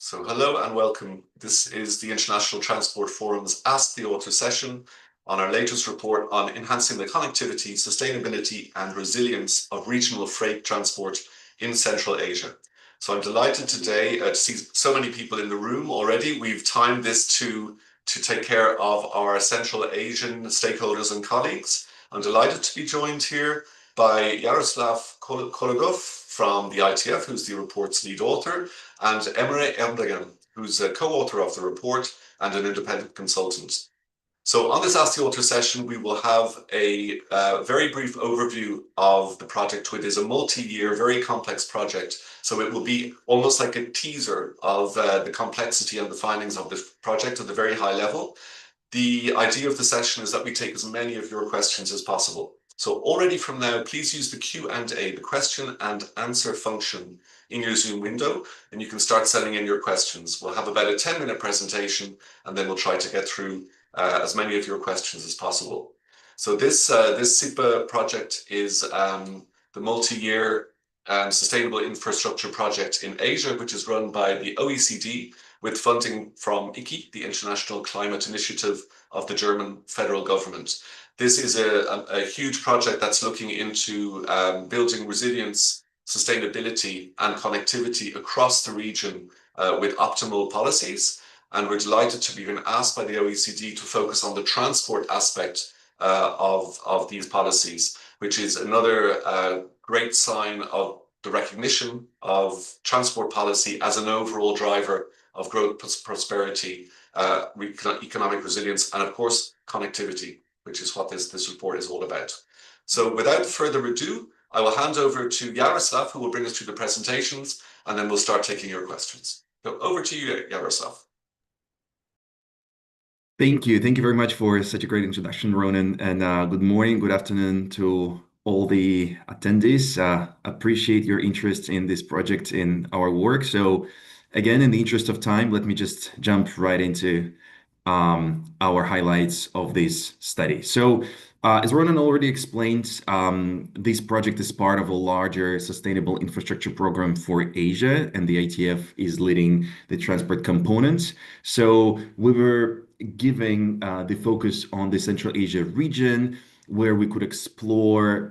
So hello and welcome. This is the International Transport Forum's Ask the Author session on our latest report on enhancing the connectivity, sustainability and resilience of regional freight transport in Central Asia. So I'm delighted today to see so many people in the room already. We've timed this to take care of our Central Asian stakeholders and colleagues. I'm delighted to be joined here by Yaroslav Kholodov from the ITF, who's the report's lead author, and Emre Emregan, who's a co-author of the report and an independent consultant. So on this Ask the Author session, we will have a very brief overview of the project, which is a multi-year, very complex project. So it will be almost like a teaser of the complexity and the findings of the project at a very high level. The idea of the session is that we take as many of your questions as possible. So already from now, please use the Q&A, the question and answer function in your Zoom window, and you can start sending in your questions. We'll have about a 10-minute presentation, and then we'll try to get through as many of your questions as possible. So this SIPA project is the multi-year sustainable infrastructure project in Asia, which is run by the OECD with funding from ICI, the International Climate Initiative of the German federal government. This is a huge project that's looking into building resilience, sustainability and connectivity across the region with optimal policies. And we're delighted to be even asked by the OECD to focus on the transport aspect of these policies, which is another great sign of the recognition of transport policy as an overall driver of growth, prosperity, economic resilience, and of course, connectivity, which is what this report is all about. So without further ado, I will hand over to Yaroslav, who will bring us through the presentations, and then we'll start taking your questions. So over to you, Yaroslav. Thank you. Thank you very much for such a great introduction, Ronan. And good morning, good afternoon to all the attendees. Appreciate your interest in this project, in our work. So again, in the interest of time, let me just jump right into our highlights of this study. So as Ronan already explained, this project is part of a larger sustainable infrastructure program for Asia, and the ITF is leading the transport component. So we were giving the focus on the Central Asia region, where we could explore,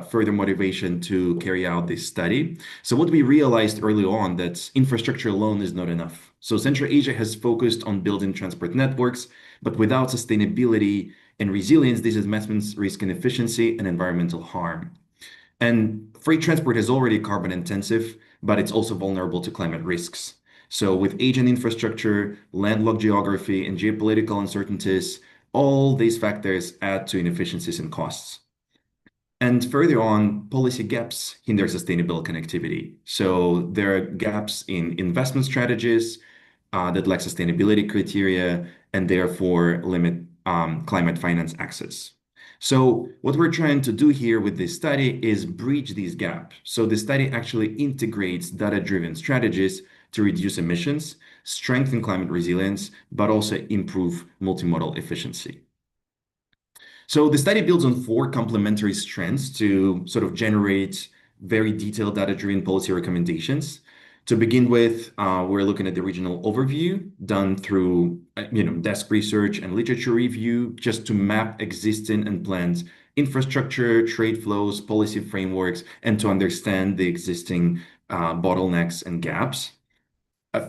further motivation to carry out this study. So what we realized early on that infrastructure alone is not enough. So Central Asia has focused on building transport networks, but without sustainability and resilience, these investments risk inefficiency and environmental harm. And freight transport is already carbon intensive, but it's also vulnerable to climate risks. So with aging infrastructure, landlocked geography, and geopolitical uncertainties, all these factors add to inefficiencies and costs. And further on, policy gaps hinder sustainable connectivity. So there are gaps in investment strategies that lack sustainability criteria and therefore limit climate finance access. So what we're trying to do here with this study is bridge these gaps. So the study actually integrates data-driven strategies to reduce emissions, strengthen climate resilience, but also improve multimodal efficiency. So the study builds on 4 complementary strands to sort of generate very detailed data-driven policy recommendations. To begin with, we're looking at the regional overview done through desk research and literature review, just to map existing and planned infrastructure, trade flows, policy frameworks, and to understand the existing bottlenecks and gaps.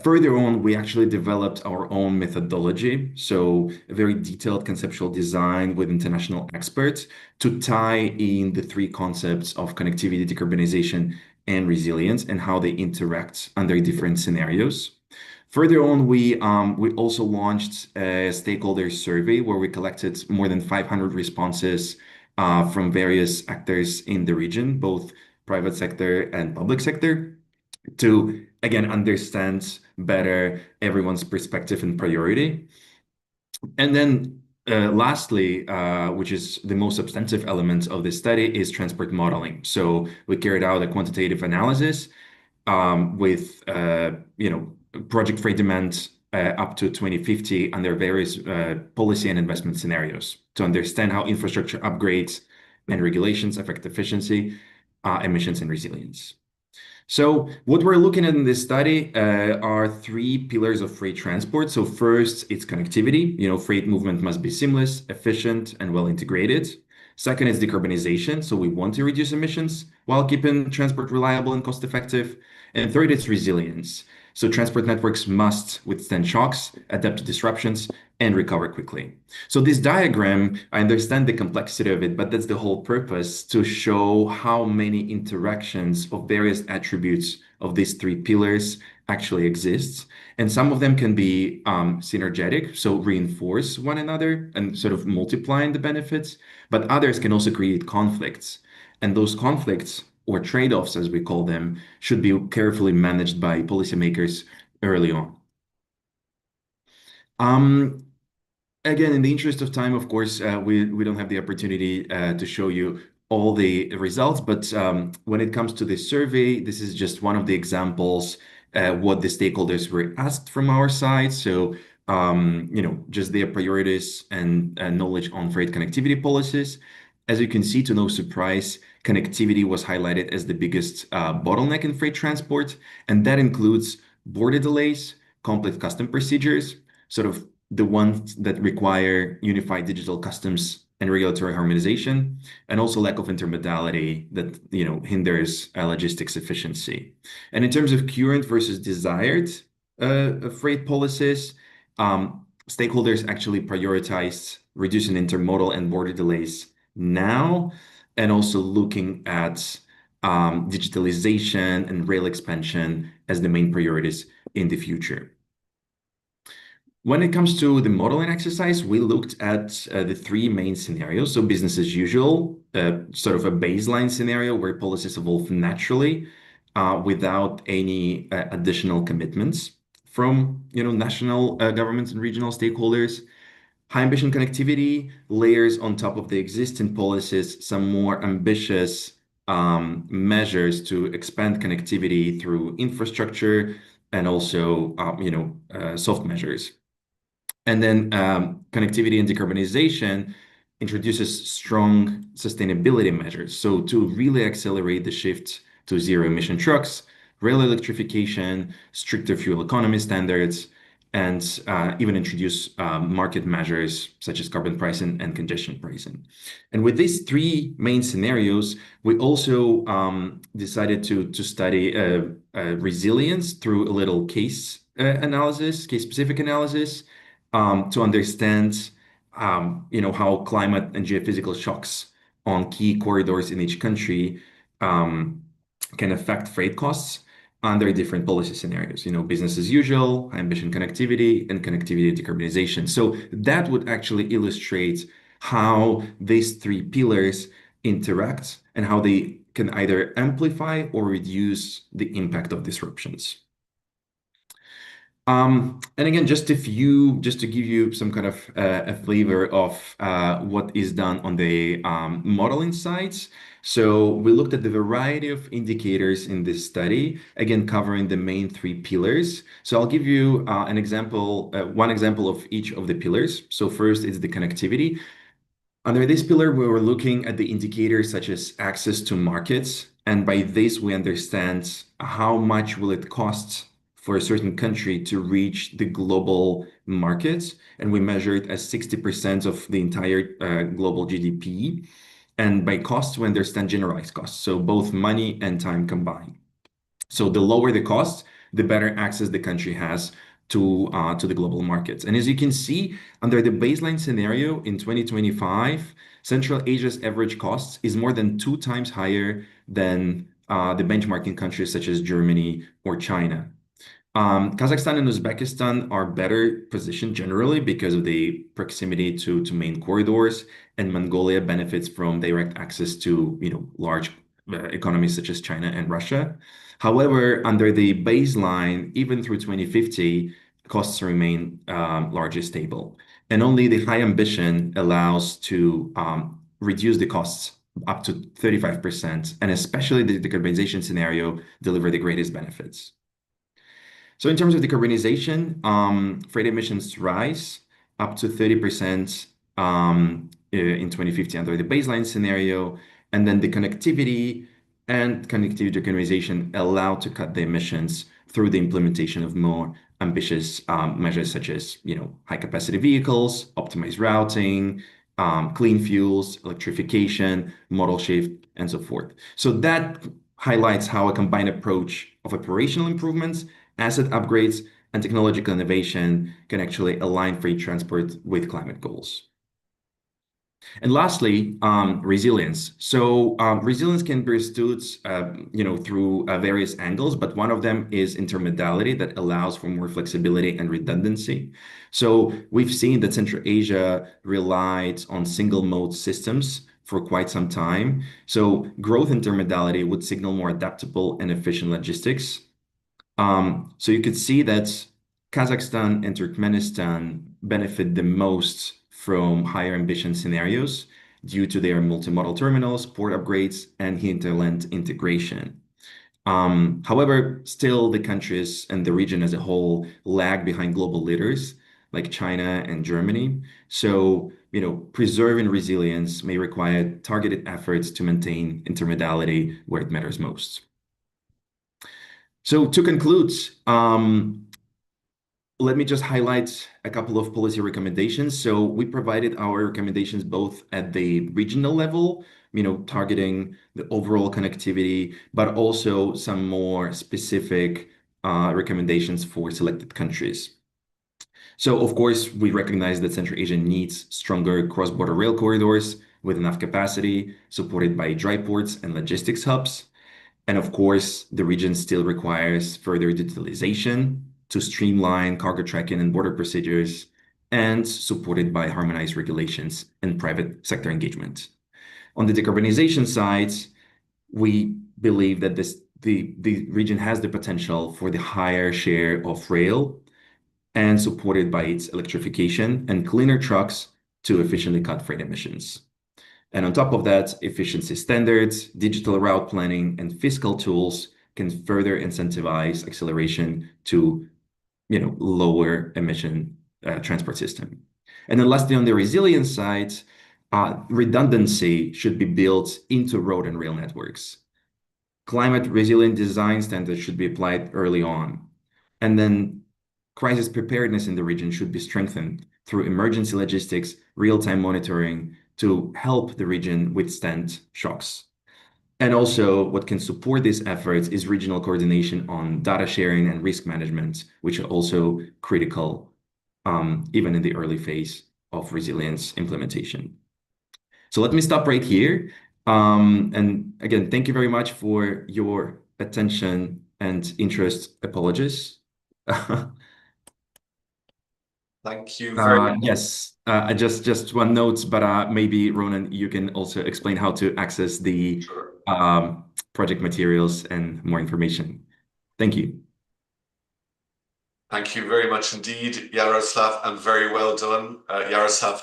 Further on, we actually developed our own methodology, so a very detailed conceptual design with international experts to tie in the 3 concepts of connectivity, decarbonization, and resilience, and how they interact under different scenarios. Further on, we also launched a stakeholder survey where we collected more than 500 responses from various actors in the region, both private sector and public sector, to again understand better everyone's perspective and priority. And then lastly, which is the most substantive element of this study, is transport modeling. So we carried out a quantitative analysis with project freight demand up to 2050 under various policy and investment scenarios to understand how infrastructure upgrades and regulations affect efficiency, emissions, and resilience. So what we're looking at in this study are three pillars of freight transport. So first, it's connectivity. Freight movement must be seamless, efficient, and well integrated. Second is decarbonization. So we want to reduce emissions while keeping transport reliable and cost effective. And third, it's resilience. So transport networks must withstand shocks, adapt to disruptions, and recover quickly. So this diagram, I understand the complexity of it, but that's the whole purpose, to show how many interactions of various attributes of these three pillars actually exists. And some of them can be synergetic, so reinforce one another and sort of multiplying the benefits, but others can also create conflicts. And those conflicts, or trade-offs as we call them, should be carefully managed by policymakers early on. Um, Again, in the interest of time, of course, we don't have the opportunity to show you all the results, but when it comes to this survey, this is just one of the examples what the stakeholders were asked from our side. So, just their priorities and knowledge on freight connectivity policies. As you can see, to no surprise, connectivity was highlighted as the biggest bottleneck in freight transport, and that includes border delays, complex custom procedures, sort of the ones that require unified digital customs and regulatory harmonization, and also lack of intermodality that hinders logistics efficiency. And in terms of current versus desired freight policies, stakeholders actually prioritize reducing intermodal and border delays now, and also looking at digitalization and rail expansion as the main priorities in the future. When it comes to the modeling exercise, we looked at the three main scenarios. So business as usual, sort of a baseline scenario where policies evolve naturally without any additional commitments from national governments and regional stakeholders. High ambition connectivity layers on top of the existing policies some more ambitious measures to expand connectivity through infrastructure and also soft measures. And then connectivity and decarbonization introduces strong sustainability measures. So to really accelerate the shift to zero emission trucks, rail electrification, stricter fuel economy standards, and even introduce market measures such as carbon pricing and congestion pricing. And with these three main scenarios, we also decided to study resilience through a little case analysis, case-specific analysis, to understand, how climate and geophysical shocks on key corridors in each country can affect freight costs under different policy scenarios. Business as usual, high ambition connectivity, and connectivity decarbonization. So that would actually illustrate how these three pillars interact and how they can either amplify or reduce the impact of disruptions. And again, just to give you some kind of a flavor of what is done on the modeling sides. So we looked at the variety of indicators in this study, again, covering the main three pillars. So I'll give you one example of each of the pillars. So first is the connectivity. Under this pillar, we were looking at the indicators such as access to markets. And by this, we understand how much will it cost for a certain country to reach the global markets. And we measured as 60% of the entire global GDP. And by cost, we understand generalized costs. So both money and time combined. So the lower the cost, the better access the country has to the global markets. And as you can see, under the baseline scenario in 2025, Central Asia's average cost is more than 2 times higher than the benchmarking countries such as Germany or China. Kazakhstan and Uzbekistan are better positioned generally because of the proximity to main corridors, and Mongolia benefits from direct access to large economies such as China and Russia. However, under the baseline, even through 2050, costs remain largely stable, and only the high ambition allows to reduce the costs up to 35%, and especially the decarbonization scenario deliver the greatest benefits. So in terms of decarbonization, freight emissions rise up to 30% in 2050 under the baseline scenario. And then the connectivity and connectivity decarbonization allow to cut the emissions through the implementation of more ambitious measures such as, high capacity vehicles, optimized routing, clean fuels, electrification, modal shift, and so forth. So that highlights how a combined approach of operational improvements, asset upgrades, and technological innovation can actually align freight transport with climate goals. And lastly, resilience. So resilience can be understood, through various angles, but one of them is intermodality that allows for more flexibility and redundancy. So we've seen that Central Asia relied on single mode systems for quite some time. So growth intermodality would signal more adaptable and efficient logistics. So you could see that Kazakhstan and Turkmenistan benefit the most from higher ambition scenarios due to their multimodal terminals, port upgrades, and hinterland integration. However, still the countries and the region as a whole lag behind global leaders like China and Germany. So, preserving resilience may require targeted efforts to maintain intermodality where it matters most. So to conclude, let me just highlight a couple of policy recommendations. So we provided our recommendations both at the regional level, targeting the overall connectivity, but also some more specific recommendations for selected countries. So of course, we recognize that Central Asia needs stronger cross-border rail corridors with enough capacity, supported by dry ports and logistics hubs. And of course, the region still requires further digitalization to streamline cargo tracking and border procedures, and supported by harmonized regulations and private sector engagement. On the decarbonization side, we believe that the region has the potential for the higher share of rail and supported by its electrification and cleaner trucks to efficiently cut freight emissions. And on top of that, efficiency standards, digital route planning, and fiscal tools can further incentivize acceleration to, lower emission transport system. And then lastly, on the resilience side, redundancy should be built into road and rail networks. Climate resilient design standards should be applied early on. And then crisis preparedness in the region should be strengthened through emergency logistics, real-time monitoring to help the region withstand shocks. And also, what can support these efforts is regional coordination on data sharing and risk management, which are also critical, even in the early phase of resilience implementation. So let me stop right here. And again, thank you very much for your attention and interest. Apologies. Thank you very much. Yes, just one note, but maybe Ronan, you can also explain how to access the Sure. project materials and more information. Thank you. Thank you very much indeed, Yaroslav, and very well done. Yaroslav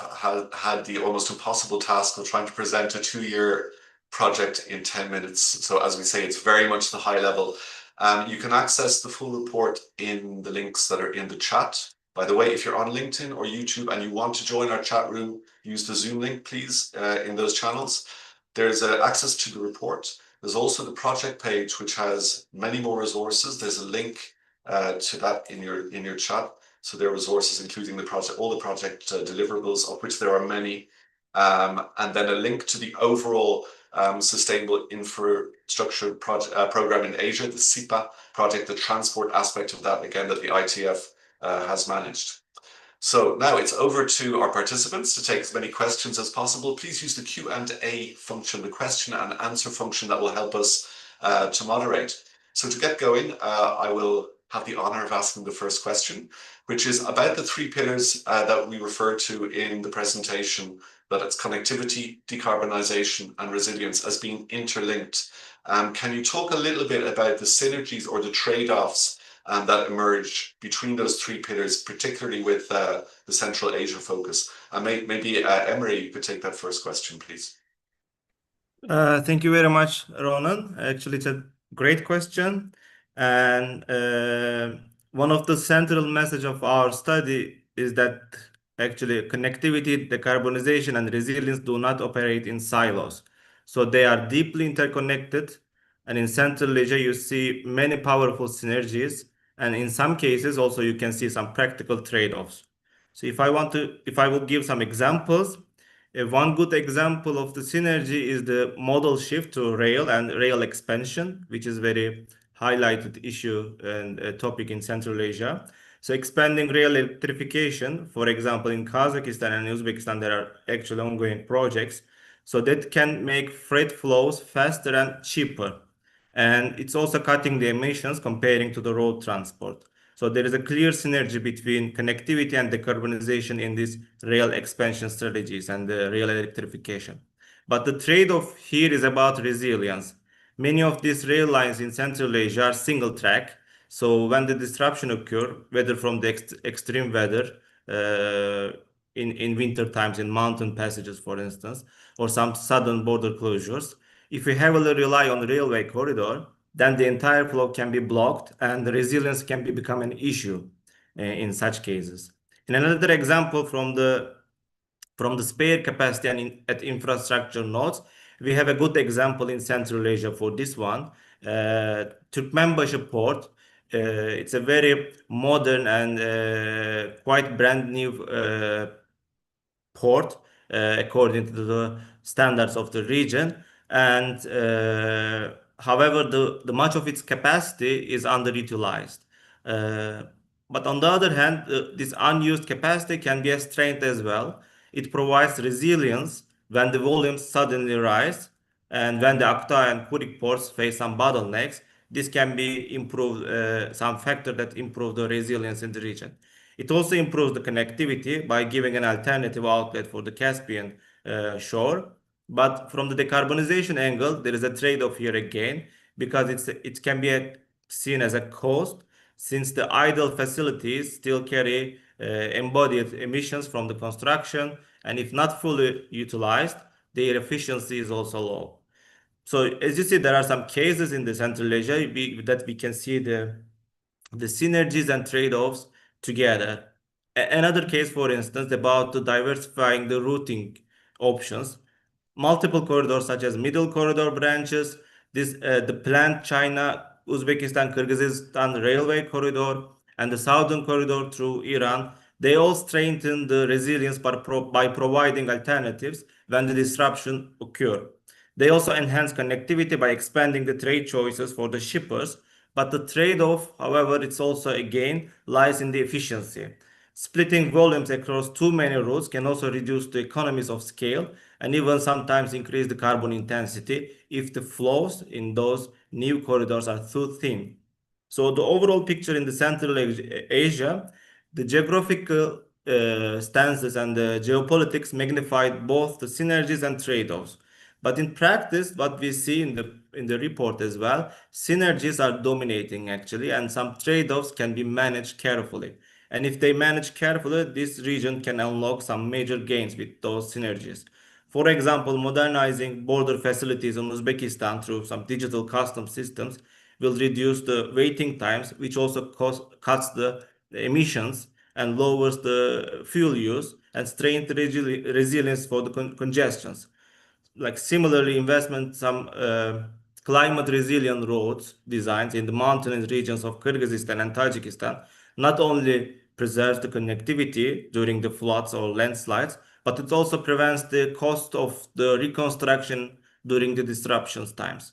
had the almost impossible task of trying to present a 2-year project in 10 minutes. So as we say, it's very much the high level. You can access the full report in the links that are in the chat. By the way, if you're on LinkedIn or YouTube and you want to join our chat room, use the Zoom link, please, in those channels. There's access to the report. There's also the project page, which has many more resources. There's a link to that in your chat. So there are resources including the project, all the project deliverables, of which there are many, and then a link to the overall Sustainable Infrastructure Program in Asia, the SIPA project, the transport aspect of that, again, that the ITF has managed. So now it's over to our participants to take as many questions as possible. Please use the Q&A function, the question and answer function that will help us to moderate. So to get going, I will have the honor of asking the first question, which is about the 3 pillars that we referred to in the presentation, that it's connectivity, decarbonisation, and resilience as being interlinked. Can you talk a little bit about the synergies or the trade-offs that emerge between those 3 pillars, particularly with the Central Asia focus? And maybe Emery, you could take that first question, please. Thank you very much, Ronan. Actually, it's a great question. And one of the central message of our study is that actually connectivity, decarbonization, and resilience do not operate in silos. So they are deeply interconnected. And in Central Asia, you see many powerful synergies. And in some cases, also you can see some practical trade-offs. So if I will give some examples, one good example of the synergy is the modal shift to rail and rail expansion, which is very highlighted issue and a topic in Central Asia. So expanding rail electrification, for example, in Kazakhstan and Uzbekistan, there are actually ongoing projects. So that can make freight flows faster and cheaper. And it's also cutting the emissions comparing to the road transport. So there is a clear synergy between connectivity and decarbonization in these rail expansion strategies and the rail electrification. But the trade-off here is about resilience. Many of these rail lines in Central Asia are single track. So when the disruption occur, whether from the extreme weather, in winter times, in mountain passages, for instance, or some sudden border closures, if we heavily rely on the railway corridor, then the entire flow can be blocked and the resilience can become an issue in such cases. In another example from the spare capacity and at infrastructure nodes, we have a good example in Central Asia for this one. Turkmenbashi port, it's a very modern and quite brand new port according to the standards of the region. And however, the much of its capacity is underutilized. Uh, but on the other hand, this unused capacity can be a strength as well. It provides resilience when the volumes suddenly rise, and when the Akta and Kurik ports face some bottlenecks. This can be improved, some factor that improve the resilience in the region. It also improves the connectivity by giving an alternative outlet for the Caspian shore. But from the decarbonization angle, there is a trade-off here again, because it can be seen as a cost, since the idle facilities still carry embodied emissions from the construction, and if not fully utilized, their efficiency is also low. So as you see, there are some cases in the Central Asia that we can see the synergies and trade-offs together. Another case, for instance, about diversifying the routing options. Multiple corridors, such as middle corridor branches, the planned China, Uzbekistan, Kyrgyzstan railway corridor, and the southern corridor through Iran, they all strengthen the resilience by providing alternatives when the disruption occur. They also enhance connectivity by expanding the trade choices for the shippers. But the trade-off, however, it's also again lies in the efficiency. Splitting volumes across too many routes can also reduce the economies of scale and even sometimes increase the carbon intensity if the flows in those new corridors are too thin. So the overall picture in the Central Asia, the geographical stances and the geopolitics magnified both the synergies and trade-offs. But in practice, what we see in the report as well, synergies are dominating actually, and some trade-offs can be managed carefully. And if they manage carefully, this region can unlock some major gains with those synergies. For example, modernizing border facilities in Uzbekistan through some digital customs systems will reduce the waiting times, which also cuts the emissions and lowers the fuel use and strengthens the resilience for the congestions. Like similarly, investment some climate resilient roads designs in the mountainous regions of Kyrgyzstan and Tajikistan not only preserves the connectivity during the floods or landslides, but it also prevents the cost of the reconstruction during the disruptions times.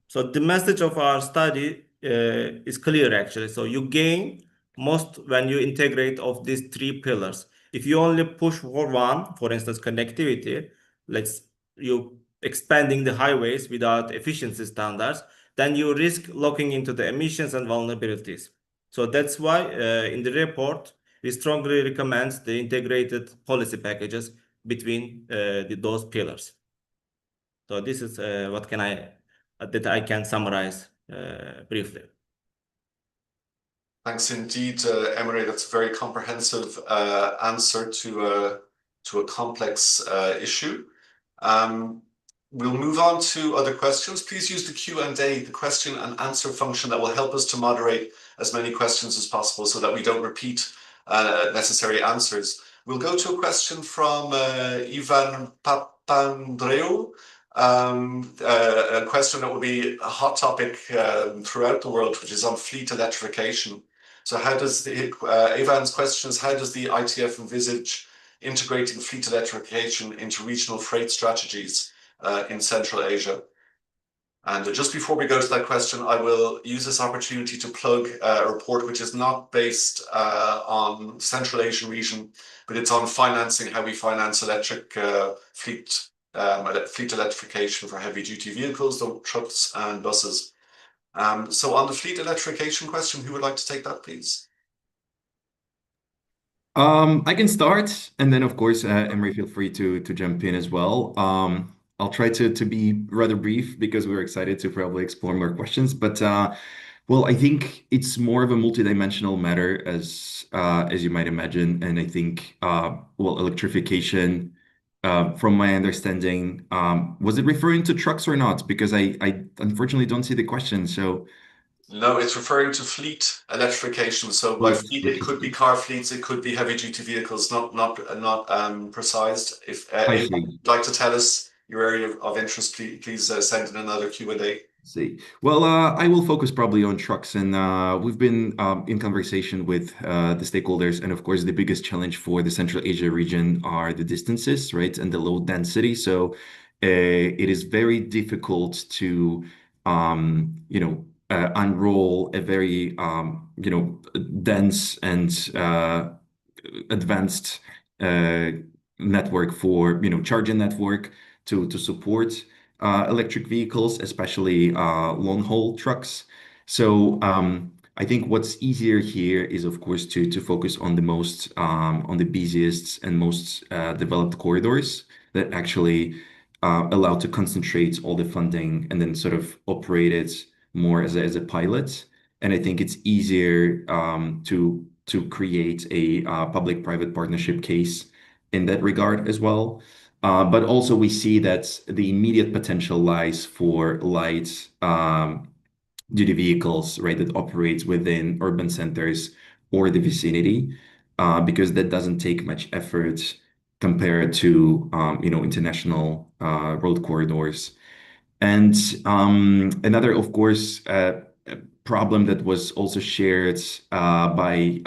So the message of our study is clear actually. So you gain most when you integrate of these three pillars. If you only push for one, for instance, connectivity, let's you expanding the highways without efficiency standards, then you risk locking into the emissions and vulnerabilities. So that's why in the report, we strongly recommend the integrated policy packages between those pillars. So this is what can that I can summarize briefly. Thanks indeed, Emre. That's a very comprehensive answer to a complex issue. We'll move on to other questions. Please use the Q&A, the question and answer function that will help us to moderate as many questions as possible so that we don't repeat necessary answers. We'll go to a question from Ivan Papandreou. a question that will be a hot topic throughout the world, which is on fleet electrification. So how does Evan's question is, how does the ITF envisage integrating fleet electrification into regional freight strategies in Central Asia? And just before we go to that question, I will use this opportunity to plug a report which is not based on Central Asian region, but it's on financing, how we finance electric fleet electrification for heavy duty vehicles, so trucks and buses. So on the fleet electrification question, who would like to take that, please? I can start, and then of course, Emery, feel free to jump in as well. I'll try to be rather brief because we're excited to probably explore more questions. But well, I think it's more of a multidimensional matter as you might imagine, and I think well, electrification, from my understanding, was it referring to trucks or not? Because I unfortunately don't see the question. So. No, it's referring to fleet electrification. So by fleet, it could be car fleets, it could be heavy duty vehicles, not precise. I If see. you'd like to tell us your area of interest, please send in another Q&A. See. Well, I will focus probably on trucks, and we've been in conversation with the stakeholders, and of course, the biggest challenge for the Central Asia region are the distances, right, and the low density. So it is very difficult to, unroll a very, dense and advanced uh, network for, charging network to support electric vehicles, especially long-haul trucks. So I think what's easier here is, of course, to focus on the most on the busiest and most developed corridors that actually allow to concentrate all the funding and then sort of operate it more as a pilot. And I think it's easier to create a public-private partnership case in that regard as well. But also we see that the immediate potential lies for light duty vehicles, right, that operates within urban centers or the vicinity, because that doesn't take much effort compared to international road corridors. And another, of course, problem that was also shared by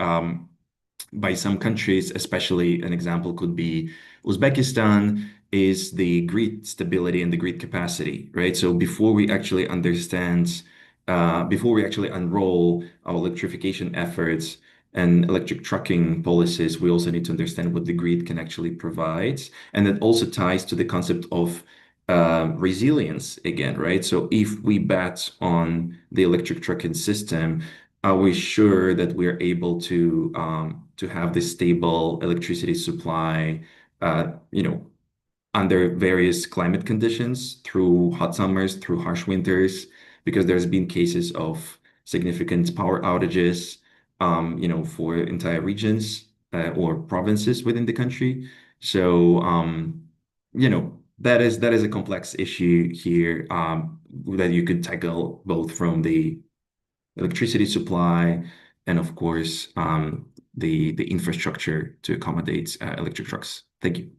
some countries, especially an example could be Uzbekistan, is the grid stability and the grid capacity, right? So before we actually understand, before we actually unroll our electrification efforts and electric trucking policies, we also need to understand what the grid can actually provide. And that also ties to the concept of resilience again, right? So if we bet on the electric trucking system, are we sure that we're able to have this stable electricity supply, under various climate conditions through hot summers, through harsh winters, because there's been cases of significant power outages, for entire regions or provinces within the country. So, that is a complex issue here that you could tackle both from the electricity supply and, of course, the infrastructure to accommodate electric trucks. Thank you.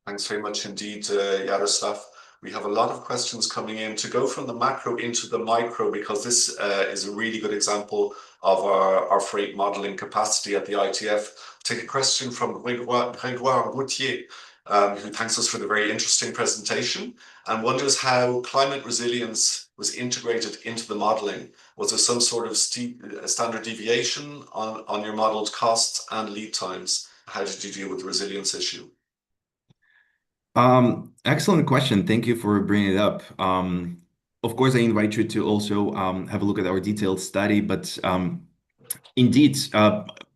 Thanks very much indeed, Yaroslav. We have a lot of questions coming in to go from the macro into the micro, because this is a really good example of our freight modeling capacity at the ITF. Take a question from Grégoire Routier, who thanks us for the very interesting presentation and wonders how climate resilience was integrated into the modeling. Was there some sort of standard deviation on your modeled costs and lead times? How did you deal with the resilience issue? Excellent question. Thank you for bringing it up. Of course, I invite you to also have a look at our detailed study, but indeed,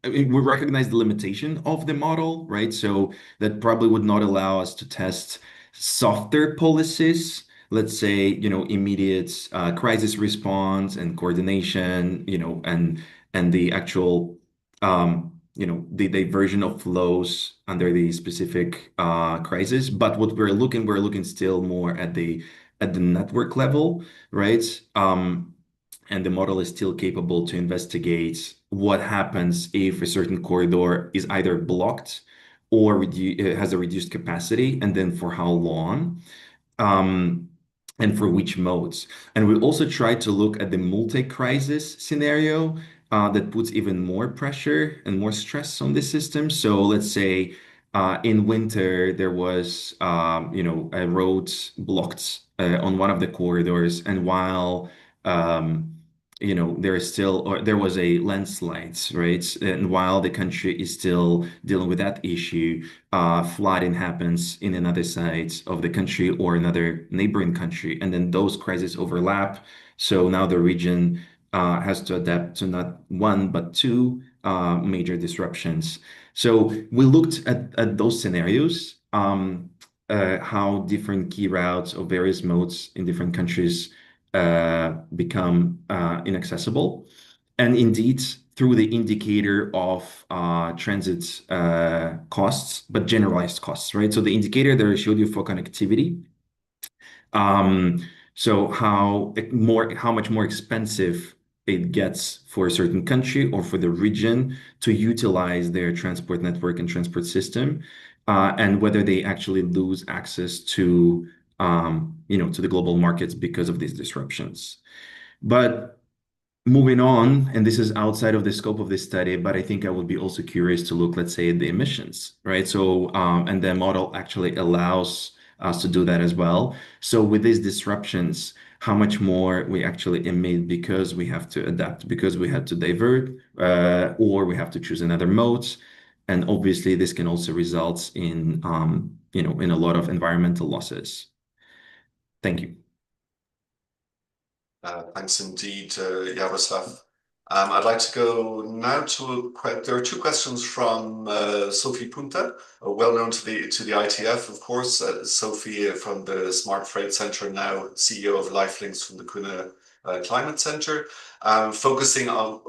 we recognize the limitation of the model, right? So that probably would not allow us to test softer policies, let's say, immediate crisis response and coordination, and the actual the diversion of flows under the specific crisis. But what we're looking still more at the network level, right? And the model is still capable to investigate what happens if a certain corridor is either blocked or has a reduced capacity, and then for how long, um, and for which modes. And we also try to look at the multi-crisis scenario that puts even more pressure and more stress on the system. So let's say in winter there was a road blocked on one of the corridors, and while there is still, or there was a landslide, right? And while the country is still dealing with that issue, flooding happens in another side of the country or another neighboring country, and then those crises overlap. So now the region has to adapt to not one but two major disruptions. So we looked at those scenarios, how different key routes of various modes in different countries become inaccessible. And indeed, through the indicator of transit costs, but generalized costs, right? So the indicator that I showed you for connectivity, so how much more expensive it gets for a certain country or for the region to utilize their transport network and transport system, and whether they actually lose access to the global markets because of these disruptions. But moving on, and this is outside of the scope of this study, but I think I would be also curious to look, let's say, at the emissions, right? So, and the model actually allows us to do that as well. So with these disruptions, how much more we actually emit because we have to adapt, because we have to divert, or we have to choose another mode. And obviously, this can also result in a lot of environmental losses. Thank you. Thanks indeed, Yaroslav. I'd like to go now to there are two questions from Sophie Punta, well known to the ITF, of course. Sophie from the Smart Freight Centre, now CEO of Lifelinks from the Kuna Climate Centre, focusing on.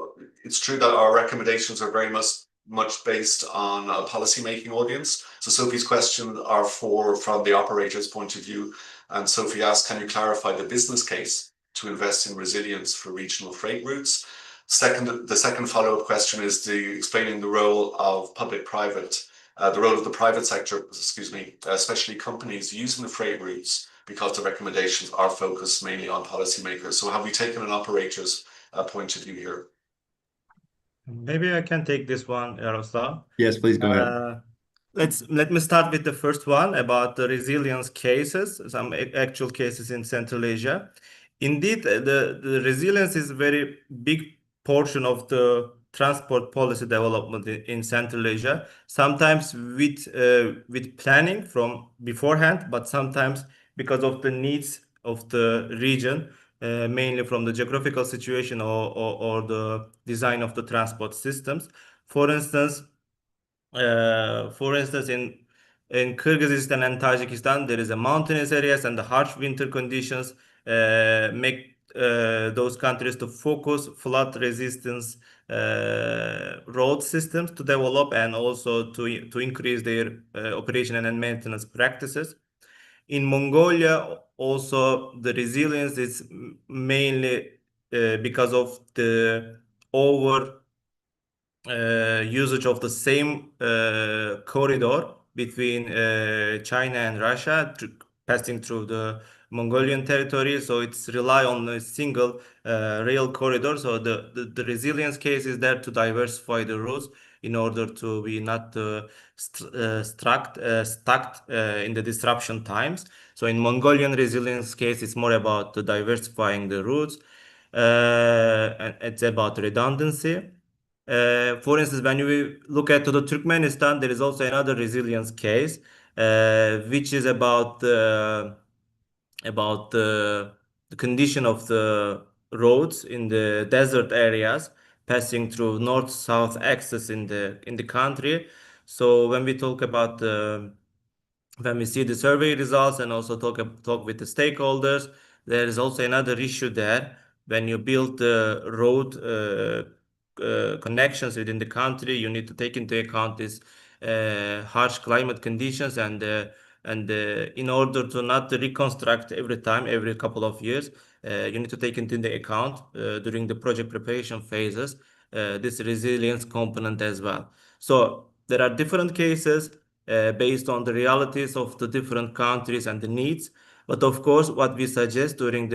It's true that our recommendations are very much based on a policy-making audience. So Sophie's questions are from the operator's point of view, and Sophie asks, can you clarify the business case to invest in resilience for regional freight routes? The second follow-up question is explaining the role of the role of the private sector, especially companies using the freight routes, because the recommendations are focused mainly on policymakers. So have we taken an operator's point of view here? Maybe I can take this one, Yaroslav. Yes, please go ahead. Let me start with the first one about the resilience cases, some actual cases in Central Asia. Indeed, the resilience is a very big portion of the transport policy development in Central Asia. Sometimes with planning from beforehand, but sometimes because of the needs of the region, mainly from the geographical situation or the design of the transport systems. For instance, in Kyrgyzstan and Tajikistan, there is a mountainous areas and the harsh winter conditions make those countries to focus flood resistance road systems to develop and also to increase their operation and maintenance practices. In Mongolia, also the resilience is mainly because of the over usage of the same corridor between China and Russia passing through the Mongolian territory. So it's rely on a single rail corridor. So the resilience case is there to diversify the routes in order to be not stuck in the disruption times. So in Mongolian resilience case, it's more about the diversifying the routes. And it's about redundancy. For instance, when we look at the Turkmenistan, there is also another resilience case, which is about the condition of the roads in the desert areas passing through north-south axis in the country. So when we see the survey results and also talk with the stakeholders, there is also another issue there. When you build the road connections within the country, you need to take into account these harsh climate conditions and in order to not reconstruct every couple of years, you need to take into the account during the project preparation phases this resilience component as well. So there are different cases based on the realities of the different countries and the needs. But of course, what we suggest during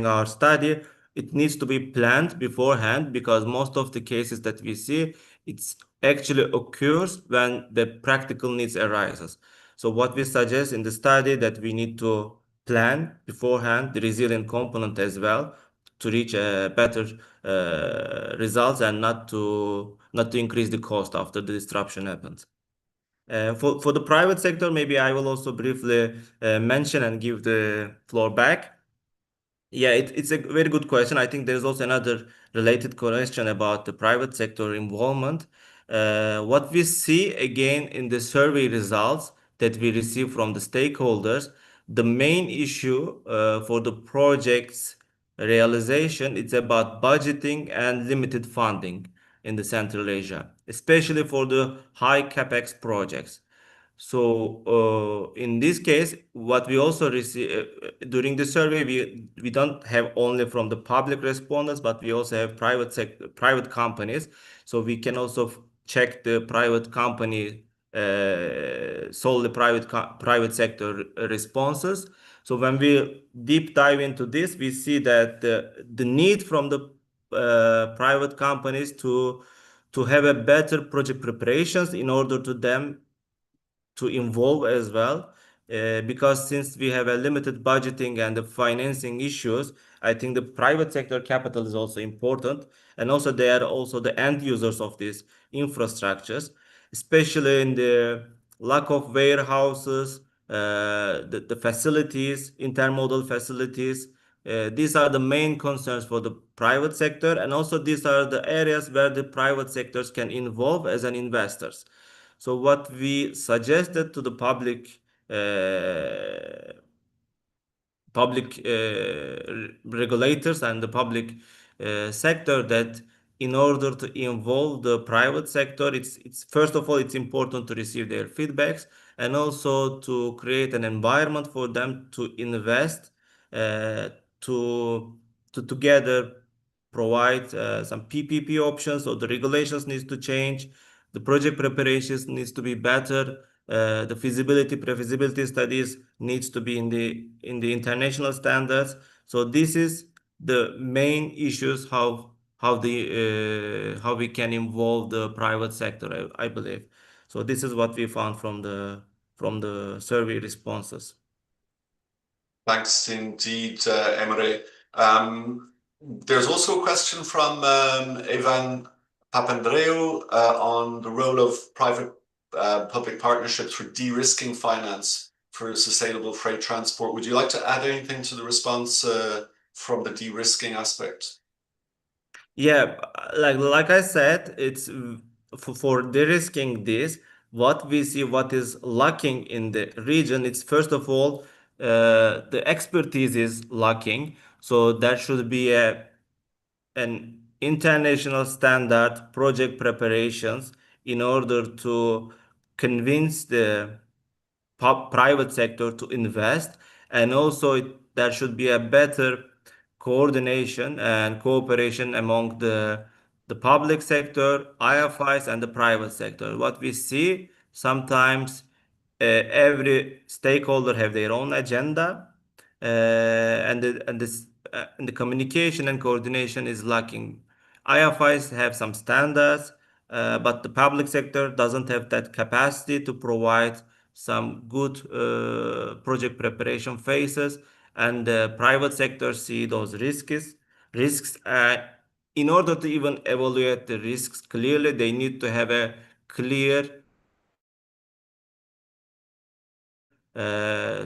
our study, it needs to be planned beforehand, because most of the cases that we see, it's actually occurs when the practical needs arises. So what we suggest in the study, that we need to plan beforehand the resilient component as well, to reach better results, and not to increase the cost after the disruption happens. For the private sector, maybe I will also briefly mention and give the floor back. Yeah, it's a very good question. I think there's also another related question about the private sector involvement. What we see again in the survey results that we receive from the stakeholders, the main issue for the project's realization, it's about budgeting and limited funding in the Central Asia, especially for the high capex projects. So in this case, what we also receive during the survey, we don't have only from the public respondents, but we also have private companies. So we can also check the private company, solely private sector responses. So when we deep dive into this, we see that the need from the private companies to have a better project preparations in order to them to involve as well, because since we have a limited budgeting and the financing issues, I think the private sector capital is also important, and also they are also the end users of these infrastructures, especially in the lack of warehouses, the facilities, intermodal facilities. These are the main concerns for the private sector, and also these are the areas where the private sectors can involve as an investors. So what we suggested to the public regulators and the public sector, that in order to involve the private sector, it's first of all, it's important to receive their feedbacks, and also to create an environment for them to invest, uh, to to together provide some PPP options. So the regulations needs to change, the project preparations needs to be better, the feasibility pre-feasibility studies needs to be in the international standards. So this is the main issues, how we can involve the private sector, I believe. So this is what we found from the survey responses. Thanks indeed, Emre. There's also a question from Ivan Papandreou on the role of private public partnerships for de-risking finance for sustainable freight transport. Would you like to add anything to the response from the de-risking aspect? Yeah, like I said, it's for de-risking this, what we see, what is lacking in the region, it's first of all, the expertise is lacking. So there should be an international standard project preparations in order to convince the private sector to invest, and also there should be a better coordination and cooperation among the public sector, IFIs, and the private sector. What we see sometimes, every stakeholder have their own agenda, and the communication and coordination is lacking. IFIs have some standards, but the public sector doesn't have that capacity to provide some good project preparation phases, and the private sector see those risks. In order to even evaluate the risks clearly, they need to have a clear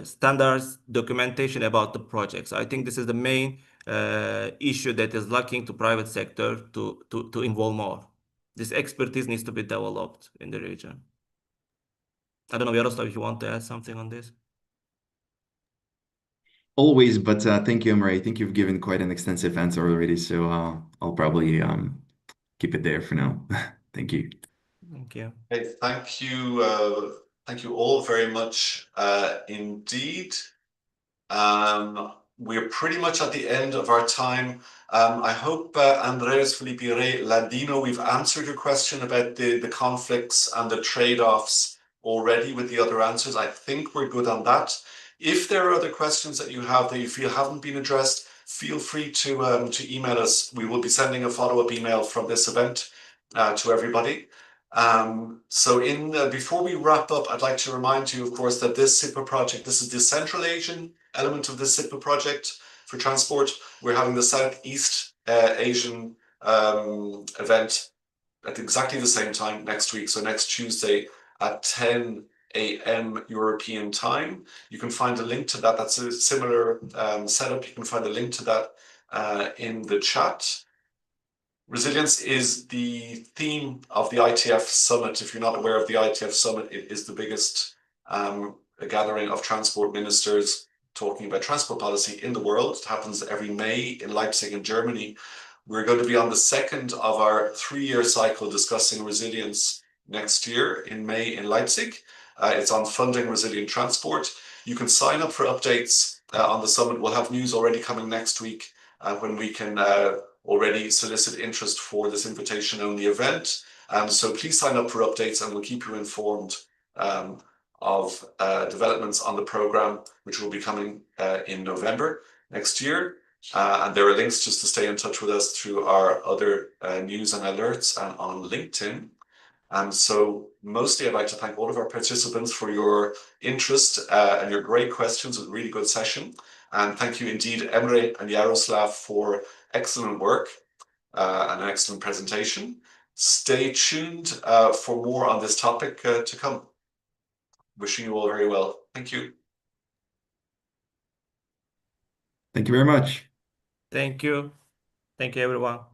standards documentation about the projects. I think this is the main issue that is lacking to private sector to involve more. This expertise needs to be developed in the region. I don't know, Yaroslav, if you want to add something on this. Always, but thank you, Emre. I think you've given quite an extensive answer already, so I'll probably keep it there for now. Thank you. Thank you. Hey, thank you all very much indeed. We're pretty much at the end of our time. I hope, Andreas Felipe Ladino, we've answered your question about the conflicts and the trade-offs already with the other answers. I think we're good on that. If there are other questions that you have that you feel haven't been addressed, feel free to email us. We will be sending a follow-up email from this event to everybody. Before we wrap up, I'd like to remind you, of course, that this SIPA project, this is the Central Asian element of the SIPA project for transport. We're having the Southeast Asian event at exactly the same time next week, so next Tuesday at 10 a.m. European time. You can find a link to that. That's a similar setup. You can find a link to that in the chat. Resilience is the theme of the ITF Summit. If you're not aware of the ITF Summit, it is the biggest gathering of transport ministers talking about transport policy in the world. It happens every May in Leipzig in Germany. We're going to be on the second of our 3-year cycle discussing resilience next year in May in Leipzig. It's on funding resilient transport. You can sign up for updates on the summit. We'll have news already coming next week when we can already solicit interest for this invitation-only event. So please sign up for updates and we'll keep you informed of developments on the program, which will be coming in November next year. And there are links just to stay in touch with us through our other news and alerts and on LinkedIn. So mostly I'd like to thank all of our participants for your interest and your great questions. It was a really good session. And thank you indeed, Emre and Yaroslav, for excellent work and an excellent presentation. Stay tuned for more on this topic to come. Wishing you all very well. Thank you. Thank you very much. Thank you. Thank you, everyone.